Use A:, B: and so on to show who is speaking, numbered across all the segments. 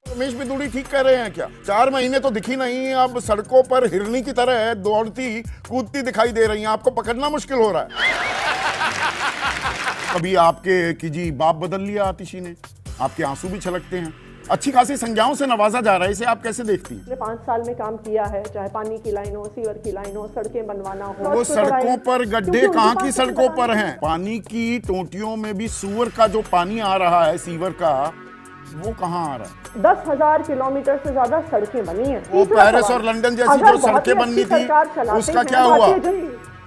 A: रमेश बिदुड़ी ठीक कह रहे हैं क्या? 4 महीने तो दिखी नहीं, अब सड़कों पर हिरनी की तरह दौड़ती कूदती दिखाई दे रही हैं, आपको पकड़ना मुश्किल हो रहा है। कभी आपके किजी बाप बदल लिया आतिशी ने, आपके आंसू भी छलकते हैं, अच्छी खासी संज्ञाओं से नवाजा जा रहा है, इसे आप कैसे देखती हैं?
B: 5 साल में काम किया है, चाहे पानी की लाइन हो, सीवर की लाइन हो, सड़कें बनवाना हो।
A: वो सड़कों पर गड्ढे कहाँ की सड़कों पर हैं? पानी की टोंटियों में भी सूअर का जो पानी आ रहा है, सीवर का, वो कहाँ आ रहा है?
B: 10,000 किलोमीटर से ज्यादा सड़कें बनी हैं।
A: वो पेरिस और लंदन जैसी जो सड़कें बननी थी, उसका क्या हुआ?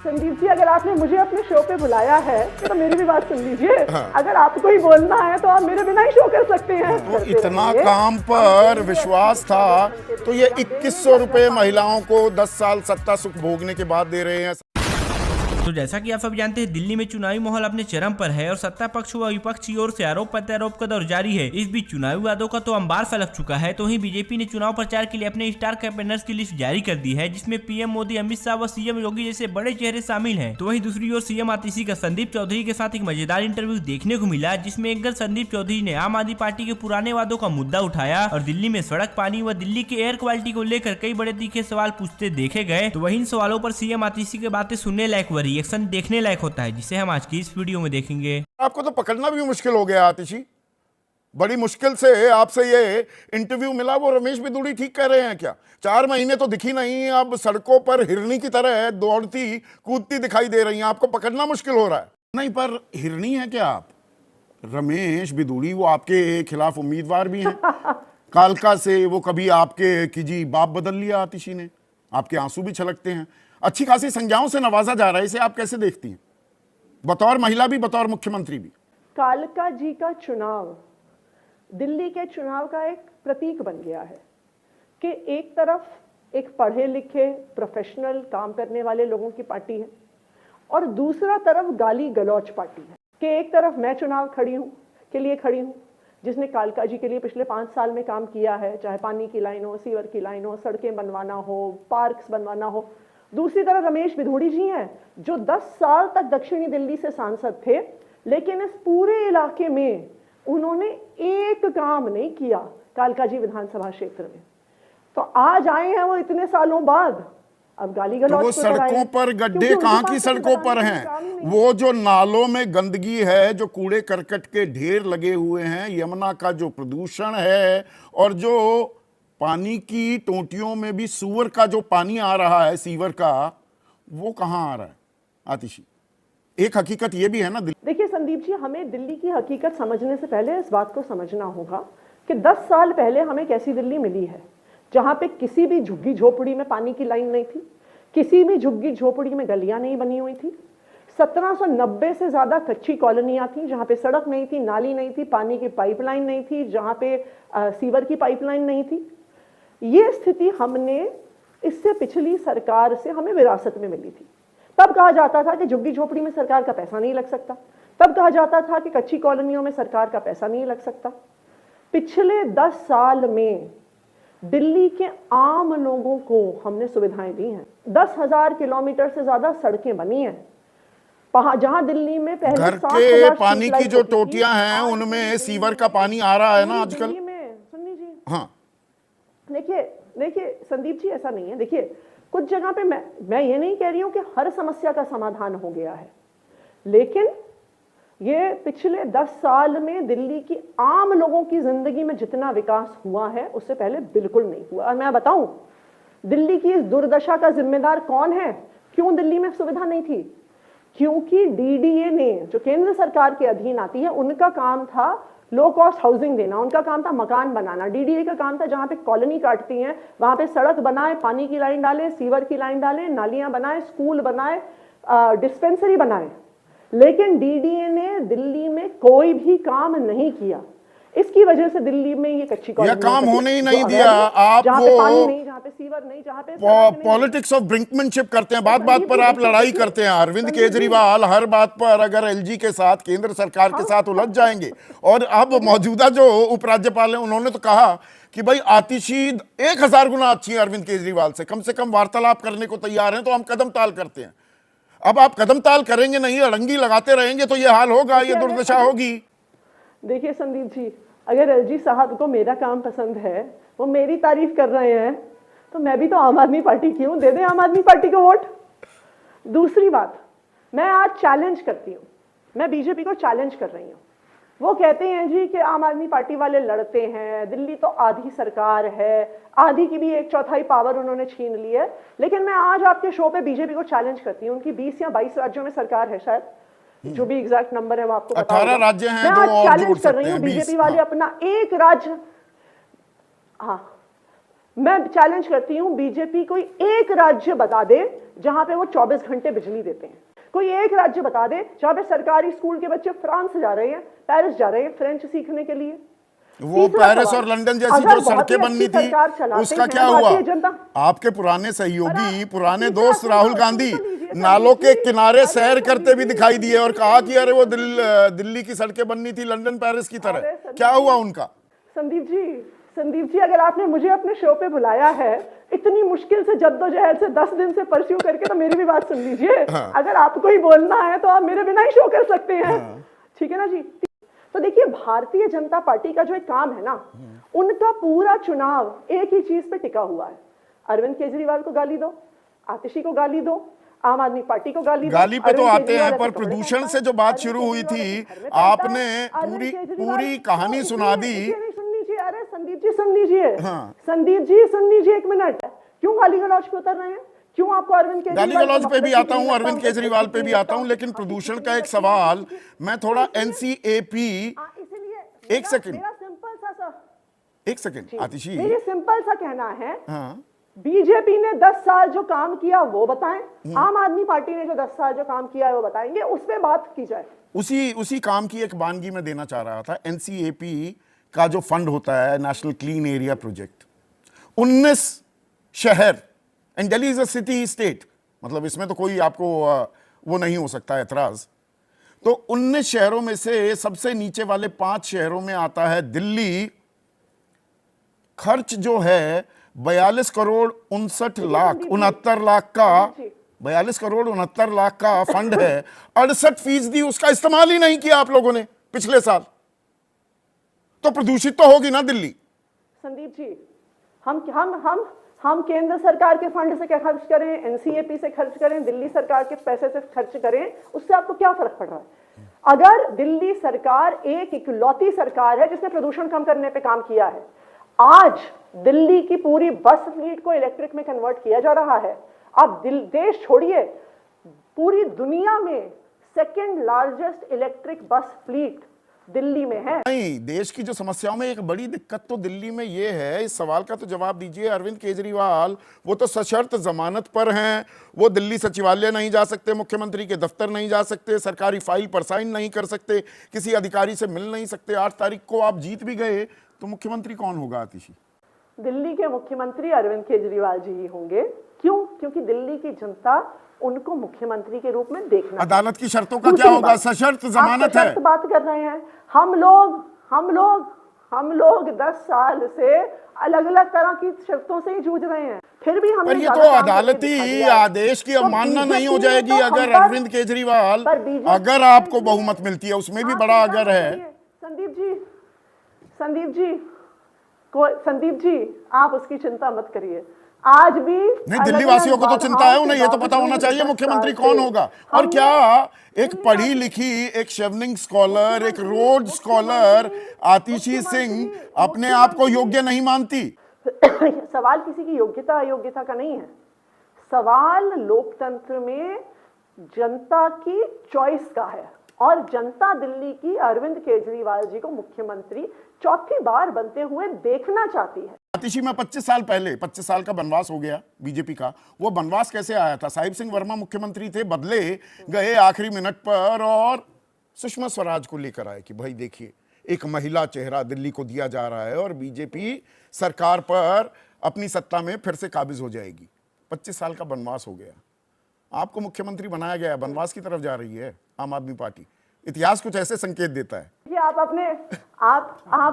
B: संदीप जी, अगर आपने मुझे अपने शो पे बुलाया है तो मेरी भी बात सुन लीजिए।
A: हाँ।
B: अगर आपको ही बोलना है तो आप मेरे बिना ही शो कर सकते हैं।
A: तो इतना काम पर विश्वास था तो ये 2100 रुपए महिलाओं को 10 साल सत्ता सुख भोगने के बाद दे रहे हैं।
C: तो जैसा कि आप सब जानते हैं, दिल्ली में चुनावी माहौल अपने चरम पर है और सत्ता पक्ष व विपक्ष की ओर से आरोप प्रत्यारोप का दौर जारी है। इस बीच चुनावी वादों का तो अंबार फलक चुका है, तो वहीं बीजेपी ने चुनाव प्रचार के लिए अपने स्टार कैंपेनर्स की लिस्ट जारी कर दी है, जिसमें पीएम मोदी, अमित शाह व सीएम योगी जैसे बड़े चेहरे शामिल हैं। तो वहीं दूसरी ओर सीएम आतिशी का संदीप चौधरी के साथ एक मजेदार इंटरव्यू देखने को मिला, जिसमें एक गल संदीप चौधरी ने आम आदमी पार्टी के पुराने वादों का मुद्दा उठाया और दिल्ली में सड़क, पानी व दिल्ली के एयर क्वालिटी को लेकर कई बड़े तीखे सवाल पूछते देखे गए। तो वहीं इन सवालों पर सीएम आतिशी की बातें सुनने लायक व रिएक्शन देखने लायक होता है, जिसे हम आज की इस वीडियो में देखेंगे।
A: आपको तो पकड़ना भी मुश्किल हो गया आतिशी, बड़ी मुश्किल से आपसे ये इंटरव्यू मिला। वो रमेश बिदुड़ी ठीक कह रहे हैं क्या? 4 महीने तो दिखी नहीं, अब सड़कों पर हिरनी की तरह दौड़ती कूदती दिखाई दे रही हैं, आपको पकड़ना मुश्किल हो रहा है। नहीं, पर हिरनी है क्या आप? रमेश बिदुड़ी वो आपके खिलाफ उम्मीदवार भी हैं कालका से, वो कभी आपके किजी बाप बदल लिया आतिशी ने, आपके आंसू भी छलकते हैं, अच्छी खासी संज्ञाओं से नवाजा जा रहा है, इसे आप कैसे देखती हैं, बतौर महिला भी, बतौर मुख्यमंत्री भी?
B: कालका जी का चुनाव दिल्ली के चुनाव का एक प्रतीक बन गया है कि एक तरफ एक पढ़े लिखे प्रोफेशनल काम करने वाले लोगों की पार्टी है और दूसरा तरफ गाली गलौच पार्टी है। कि एक तरफ मैं चुनाव के लिए खड़ी हूँ जिसने कालका जी के लिए पिछले 5 साल में काम किया है, चाहे पानी की लाइन हो, सीवर की लाइन हो, सड़कें बनवाना हो, पार्क्स बनवाना हो। दूसरी तरफ रमेश बिधूड़ी जी हैं जो 10 साल तक दक्षिणी दिल्ली से सांसद थे, लेकिन इस पूरे इलाके में उन्होंने एक काम नहीं किया कालका जी विधानसभा क्षेत्र में। तो आज आए हैं वो इतने सालों बाद, अब गाली गलौच
A: तो वो सड़कों पर गड्ढे कहाँ की सड़कों पर हैं? वो जो नालों में गंदगी है, जो कूड़े करकट के ढेर लगे हुए हैं, यमुना का जो प्रदूषण है, और जो पानी की टोंटियों में भी सूअर का जो पानी आ रहा है, सीवर का, वो कहाँ आ रहा है आतिशी? एक हकीकत ये भी है ना।
B: देखिए संदीप जी, हमें दिल्ली की हकीकत समझने से पहले इस बात को समझना होगा कि 10 साल पहले हमें कैसी दिल्ली मिली है, जहां पे किसी भी झुग्गी झोपड़ी में पानी की लाइन नहीं थी, किसी भी झुग्गी झोपड़ी में गलियां नहीं बनी हुई थी। 1790 से ज्यादा कच्ची कॉलोनियां थी जहां पे सड़क नहीं थी, नाली नहीं थी, पानी की पाइपलाइन नहीं थी, जहां पे सीवर की पाइपलाइन नहीं थी। ये स्थिति हमने इससे पिछली सरकार से हमें विरासत में मिली थी। तब कहा जाता था कि झुग्गी झोपड़ी में सरकार का पैसा नहीं लग सकता, तब कहा जाता था कि कच्ची कॉलोनियों में सरकार का पैसा नहीं लग सकता। पिछले 10 साल में दिल्ली के आम लोगों को हमने सुविधाएं दी हैं। 10,000 किलोमीटर से ज्यादा सड़कें बनी हैं। जहां दिल्ली में पहले
A: घर के पानी की जो टोटियां हैं उनमें सीवर का पानी आ रहा है ना आजकल।
B: सुन लीजिए,
A: हाँ
B: देखिए संदीप जी, ऐसा नहीं है। देखिए कुछ जगह पे मैं ये नहीं कह रही हूं कि हर समस्या का समाधान हो गया है, लेकिन ये पिछले 10 साल में दिल्ली की आम लोगों की जिंदगी में जितना विकास हुआ है उससे पहले बिल्कुल नहीं हुआ। और मैं बताऊं, दिल्ली की इस दुर्दशा का जिम्मेदार कौन है? क्यों दिल्ली में सुविधा नहीं थी? क्योंकि डीडीए ने, जो केंद्र सरकार के अधीन आती है, उनका काम था लो कॉस्ट हाउसिंग देना, उनका काम था मकान बनाना। डीडीए का काम था जहां पे कॉलोनी काटती हैं वहां पे सड़क बनाए, पानी की लाइन डाले, सीवर की लाइन डाले, नालियां बनाए, स्कूल बनाए, डिस्पेंसरी बनाए। लेकिन डीडीए ने दिल्ली में कोई भी काम नहीं किया। इसकी वजह से दिल्ली में ये कच्ची कॉलोनी
A: काम होने ही नहीं दिया। आप
B: जहां पे पानी नहीं, जहां पे सीवर नहीं, जहां पे
A: पॉलिटिक्स ऑफ ब्रिंकमैनशिप करते हैं, बात बात पर आप लड़ाई करते हैं। अरविंद केजरीवाल हर बात पर अगर एलजी के साथ, केंद्र सरकार के साथ उलझ जाएंगे। और अब मौजूदा जो उपराज्यपाल हैं उन्होंने तो कहा कि भाई आतिशी 1000 गुना अच्छी है अरविंद केजरीवाल से कम वार्तालाप करने को तैयार हैं, तो हम कदम ताल करते हैं। अब आप कदम ताल करेंगे नहीं, अड़ंगी लगाते रहेंगे तो ये हाल होगा, ये दुर्दशा होगी।
B: देखिए संदीप जी, अगर एलजी साहब को मेरा काम पसंद है, वो मेरी तारीफ कर रहे हैं, तो मैं भी तो आम आदमी पार्टी की हूँ, दे दें आम आदमी पार्टी को वोट। दूसरी बात, मैं आज चैलेंज करती हूँ, मैं बीजेपी को चैलेंज कर रही हूँ। वो कहते हैं जी कि आम आदमी पार्टी वाले लड़ते हैं, दिल्ली तो आधी सरकार है, आधी की भी 1/4 पावर उन्होंने छीन ली है। लेकिन मैं आज आपके शो पे बीजेपी को चैलेंज करती हूँ, उनकी 20 या 22 राज्यों में सरकार है, शायद जो भी एग्जैक्ट नंबर है वो आपको
A: 18 राज्य हैं,
B: मैं
A: जो
B: आज
A: और
B: चैलेंज
A: जोड़
B: कर रही
A: सकते
B: हूँ
A: हैं,
B: बीजेपी
A: 20,
B: वाले
A: हाँ।
B: अपना एक राज्य, हाँ, मैं चैलेंज करती हूँ बीजेपी कोई एक राज्य बता दे जहां पे वो 24 घंटे बिजली देते हैं। कोई एक राज्य बता दे जहां पे सरकारी स्कूल के बच्चे फ्रांस जा रहे हैं, पेरिस जा रहे हैं फ्रेंच सीखने के लिए।
A: वो पेरिस और लंदन जैसी जो सड़कें बननी थी, उसका क्या हुआ? आपके पुराने सहयोगी, पुराने दोस्त राहुल गांधी नालों के किनारे सैर करते भी दिखाई दिए और कहा कि अरे वो दिल्ली की सड़कें बननी थी लंदन पेरिस की तरह। क्या हुआ उनका?
B: संदीप जी, अगर आपने मुझे अपने शो पे बुलाया है, इतनी मुश्किल से जद्दोजहद से 10 दिन से परस्यू करके, तो मेरी भी बात सुन लीजिए। हाँ। अगर आपको ही बोलना है तो आप मेरे बिना ही शो कर सकते हैं। हाँ। ठीक है ना जी? तो देखिए, भारतीय जनता पार्टी का जो एक काम है ना, उनका पूरा चुनाव एक ही चीज पे टिका हुआ है। अरविंद केजरीवाल को गाली दो, आतिशी को गाली दो, आम आदमी पार्टी को गाली
A: पे तो आते हैं, पर प्रदूषण से तो शुरू हुई थी, आपने पूरी कहानी सुना दी।
B: अरे संदीप जी सुन लीजिए। हाँ। संदीप जी सुन लीजिए एक मिनट, क्यों गाली गलौज पे उतर रहे हैं? क्यों आपको अरविंद केजरीवाल?
A: गाली गलौज पे भी आता हूं, अरविंद केजरीवाल पे भी आता हूं, लेकिन प्रदूषण का एक सवाल, मैं थोड़ा एनसीएपी, एक सेकंड आतिशी,
B: मेरी सिंपल सा कहना है, बीजेपी ने 10 साल जो काम किया वो बताएं, आम आदमी पार्टी ने जो 10 साल जो काम किया है वो बताएंगे, उस पर बात की जाए।
A: उसी काम की एक वानगी में देना चाह रहा था। एनसीएपी का जो फंड होता है, नेशनल क्लीन एरिया प्रोजेक्ट, 19 शहर, and Delhi is a city state, मतलब इसमें तो कोई आपको वो नहीं हो सकता एतराज। तो 19 शहरों में से सबसे नीचे वाले 5 शहरों में आता है दिल्ली। खर्च जो है 42 करोड़ 69 लाख का, 42 करोड़ 69 लाख का फंड है। 68% उसका इस्तेमाल ही नहीं किया आप लोगों ने पिछले साल। तो प्रदूषित तो होगी ना दिल्ली।
B: संदीप जी, हम केंद्र सरकार के फंड से क्या खर्च करें, एनसीएपी से खर्च करें, दिल्ली सरकार के पैसे से खर्च करें, उससे आपको क्या फर्क पड़ रहा है? अगर दिल्ली सरकार एक इकलौती सरकार है जिसने प्रदूषण कम करने पे काम किया है, आज दिल्ली की पूरी बस फ्लीट को इलेक्ट्रिक में कन्वर्ट किया जा रहा है। अब देश छोड़िए, पूरी दुनिया में second largest electric bus fleet Delhi में है।
A: नहीं, देश की जो समस्याओं में एक बड़ी दिक्कत तो दिल्ली में ये है, इस सवाल का तो जवाब दीजिए। अरविंद केजरीवाल वो तो सशर्त जमानत पर हैं, वो दिल्ली सचिवालय नहीं जा सकते, मुख्यमंत्री के दफ्तर नहीं जा सकते, सरकारी फाइल पर साइन नहीं कर सकते, किसी अधिकारी से मिल नहीं सकते। 8 तारीख को आप जीत भी गए तो मुख्यमंत्री कौन होगा आतिशी?
B: दिल्ली के मुख्यमंत्री अरविंद केजरीवाल जी ही होंगे। क्यों? क्योंकि दिल्ली की जनता उनको मुख्यमंत्री के रूप में देखना।
A: अदालत की शर्तों का क्या होगा? सशर्त जमानत है।
B: बात कर रहे हैं हम लोग 10 साल से अलग अलग तरह की शर्तों से ही जूझ रहे हैं, फिर भी हमने।
A: पर ये तो अदालती आदेश की अवमानना नहीं हो जाएगी अगर अरविंद केजरीवाल, अगर आपको बहुमत मिलती है, उसमें भी बड़ा अगर है। संदीप जी आप उसकी चिंता मत करिए। आज भी नहीं, दिल्ली वासियों को तो चिंता है उन्हें, ये तो पता होना चाहिए मुख्यमंत्री कौन होगा। और क्या एक पढ़ी लिखी, एक शेवनिंग स्कॉलर, एक रोड स्कॉलर आतिशी सिंह अपने आप को योग्य नहीं मानती?
B: सवाल किसी की योग्यता अयोग्यता का नहीं है, सवाल लोकतंत्र में जनता की चॉइस का है। और जनता दिल्ली की अरविंद केजरीवाल जी को मुख्यमंत्री चौथी बार बनते हुए देखना चाहती है।
A: आतिशी में 25 साल पहले, 25 साल का बनवास हो गया बीजेपी का। वो बनवास कैसे आया था? साहिब सिंह वर्मा मुख्यमंत्री थे, बदले गए आखिरी मिनट पर और सुषमा स्वराज को लेकर आए कि भाई देखिए एक महिला चेहरा दिल्ली को दिया जा रहा है और बीजेपी सरकार पर अपनी सत्ता में फिर से काबिज हो जाएगी। 25 साल का बनवास हो गया, आपको मुख्यमंत्री बनाया गया, बनवास की तरफ जा रही है आम आदमी पार्टी। इतिहास कुछ ऐसे संकेत देता है
B: कि आप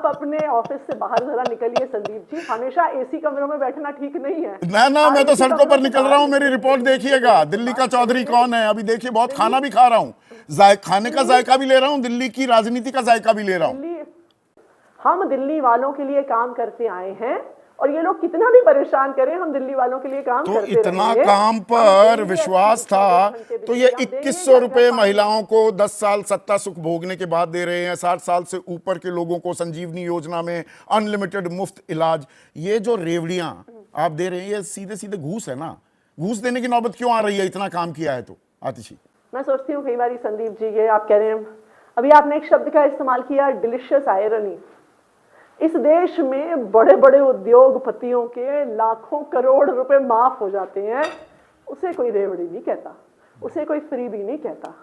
B: अपने ऑफिस से बाहर जरा निकलिए संदीप जी, हमेशा एसी कमरों में बैठना ठीक नहीं है
A: ना। मैं तो सड़कों पर निकल रहा हूँ, मेरी रिपोर्ट देखिएगा। दिल्ली का चौधरी कौन है अभी देखिए, बहुत खाना भी खा रहा हूँ, खाने का जायका भी ले रहा हूँ, दिल्ली की राजनीति का जायका भी ले रहा हूँ।
B: हम दिल्ली वालों के लिए काम करते आए हैं और ये लोग कितना भी परेशान करें, हम दिल्ली वालों के लिए काम
A: तो
B: करते
A: इतना
B: रहेंगे।
A: काम पर विश्वास था तो ये 2100 रुपए महिलाओं को 10 साल सत्ता सुख भोगने के बाद दे रहे हैं। 60 साल से ऊपर के लोगों को संजीवनी योजना में अनलिमिटेड मुफ्त इलाज। ये जो रेवड़ियां आप दे रहे हैं ये सीधे सीधे घूस है ना। घूस देने की नौबत क्यों आ रही है, इतना काम किया है तो? आतिशी,
B: मैं सोचती हूँ कई बार संदीप जी, ये आप कह रहे हैं, अभी आपने एक शब्द का इस्तेमाल किया, डिलिशियस आयरनी। इस देश में बड़े बड़े उद्योगपतियों के लाखों करोड़ रुपए माफ हो जाते हैं, उसे कोई रेवड़ी नहीं कहता, उसे कोई फ्री भी नहीं कहता।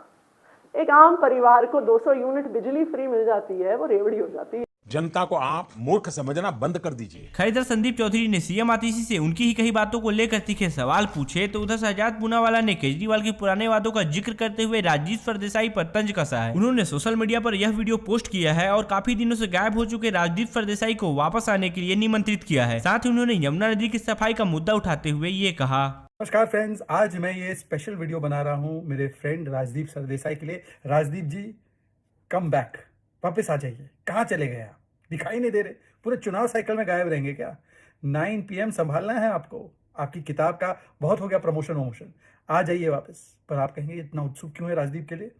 B: एक आम परिवार को 200 यूनिट बिजली फ्री मिल जाती है, वो रेवड़ी हो जाती है।
D: जनता को आप मूर्ख समझना बंद कर दीजिए।
C: खैर, इधर संदीप चौधरी ने सीएम आतिशी से उनकी ही कई बातों को लेकर तीखे सवाल पूछे तो उधर शहजाद पूनावाला ने केजरीवाल के पुराने वादों का जिक्र करते हुए राजदीप सरदेसाई पर तंज कसा है। उन्होंने सोशल मीडिया पर यह वीडियो पोस्ट किया है और काफी दिनों से गायब हो चुके राजदीप सरदेसाई को वापस आने के लिए निमंत्रित किया है। साथ ही उन्होंने यमुना नदी की सफाई का मुद्दा उठाते हुए ये कहा।
E: नमस्कार फ्रेंड्स, आज मैं ये स्पेशल वीडियो बना रहा हूँ मेरे फ्रेंड राजदीप सरदेसाई के लिए। राजदीप जी, कम बैक, वापस आ जाइए। कहाँ चले गए आप? दिखाई नहीं दे रहे, पूरे चुनाव साइकिल में गायब रहेंगे क्या? 9 PM संभालना है आपको। आपकी किताब का बहुत हो गया प्रमोशन वमोशन, आ जाइए वापस। पर आप कहेंगे इतना उत्सुक क्यों है राजदीप के लिए?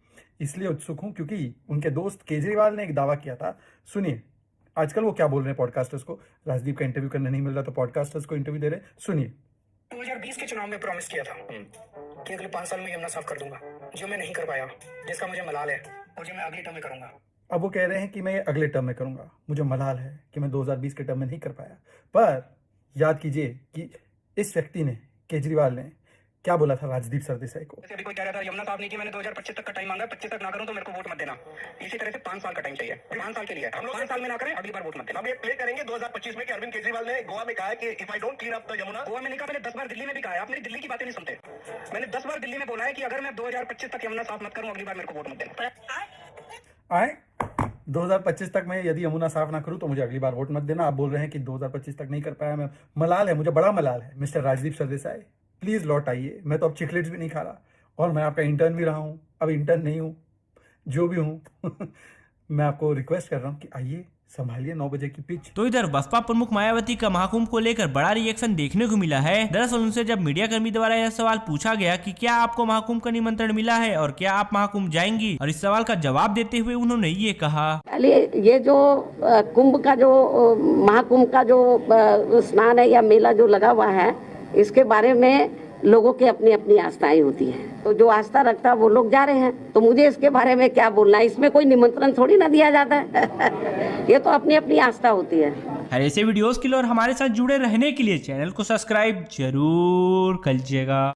E: इसलिए उत्सुक हूँ क्योंकि उनके दोस्त केजरीवाल ने एक दावा किया था। सुनिए आजकल वो क्या बोल रहे हैं पॉडकास्टर्स को। राजदीप का इंटरव्यू करने नहीं मिल रहा तो पॉडकास्टर्स को इंटरव्यू दे रहे हैं, सुनिए।
F: 2020 के चुनाव में प्रॉमिस किया था कि अगले 5 साल में यमुना साफ कर दूंगा, जो मैं नहीं कर पाया, जिसका मुझे मलाल है और जो मैं अगले टर्म में करूंगा।
E: अब वो कह रहे हैं कि मैं ये अगले टर्म में करूंगा, मुझे मलाल है कि मैं 2020 के टर्म में नहीं कर पाया। पर याद कीजिए कि इस व्यक्ति ने, केजरीवाल ने, क्या बोला था राजदीप सरदेसाई को।
F: अभी कोई कह रहा था यमुना साफ नहीं की, मैंने 2025 तक का टाइम मांगा, 25 तक ना करूं तो मेरे को वोट मत देना। इसी तरह से 5 साल का टाइम चाहिए, 5 साल के लिए। हम लोग 5 साल में ना करें, अगली बार वोट मत देना।
G: हम ये प्ले करेंगे 2025 में कि अरविंद केजरीवाल ने गोवा में कहा है कि if I don't clean up the Yamuna.
F: Goa में नहीं कहा, मैंने 10 बार दिल्ली में भी कहा है। आप मेरी दिल्ली की बातें नहीं सुनते। मैंने 10 बार दिल्ली में बोला है कि अगर मैं 2025 तक यमुना साफ मत करूं, अगली बार मेरे को वोट मत देना।
E: आए 2025 तक मैं यदि यमुना साफ ना करूं तो मुझे अगली बार वोट मत देना। आप बोल रहे हैं कि 2025 तक नहीं कर पाया, मैं मलाल है, मुझे बड़ा मलाल है। मिस्टर राजदीप सरदेसाई, प्लीज लौट आइए। मैं तो अब चिकलेट्स भी नहीं खा रहा और मैं आपका इंटर्न भी रहा हूं, अब इंटर्न नहीं हूं, जो भी हूं। मैं आपको रिक्वेस्ट कर रहा हूं कि आइए, संभालिए 9 बजे की पिच।
C: तो इधर बसपा प्रमुख मायावती का महाकुंभ को लेकर बड़ा रिएक्शन देखने को मिला है। दरअसल उनसे जब मीडिया कर्मी द्वारा यह सवाल पूछा गया कि क्या आपको महाकुंभ का निमंत्रण मिला है और क्या आप महाकुंभ जाएंगी, और इस सवाल का जवाब देते हुए उन्होंने ये कहा।
H: ये जो कुंभ का जो महाकुंभ का जो स्नान है या मेला जो लगा हुआ है, इसके बारे में लोगों की अपनी अपनी आस्थाएं होती हैं। तो जो आस्था रखता है वो लोग जा रहे हैं, तो मुझे इसके बारे में क्या बोलना है? इसमें कोई निमंत्रण थोड़ी ना दिया जाता है। ये तो अपनी अपनी आस्था होती है।
C: ऐसे वीडियोस के लिए और हमारे साथ जुड़े रहने के लिए चैनल को सब्सक्राइब जरूर कीजिएगा।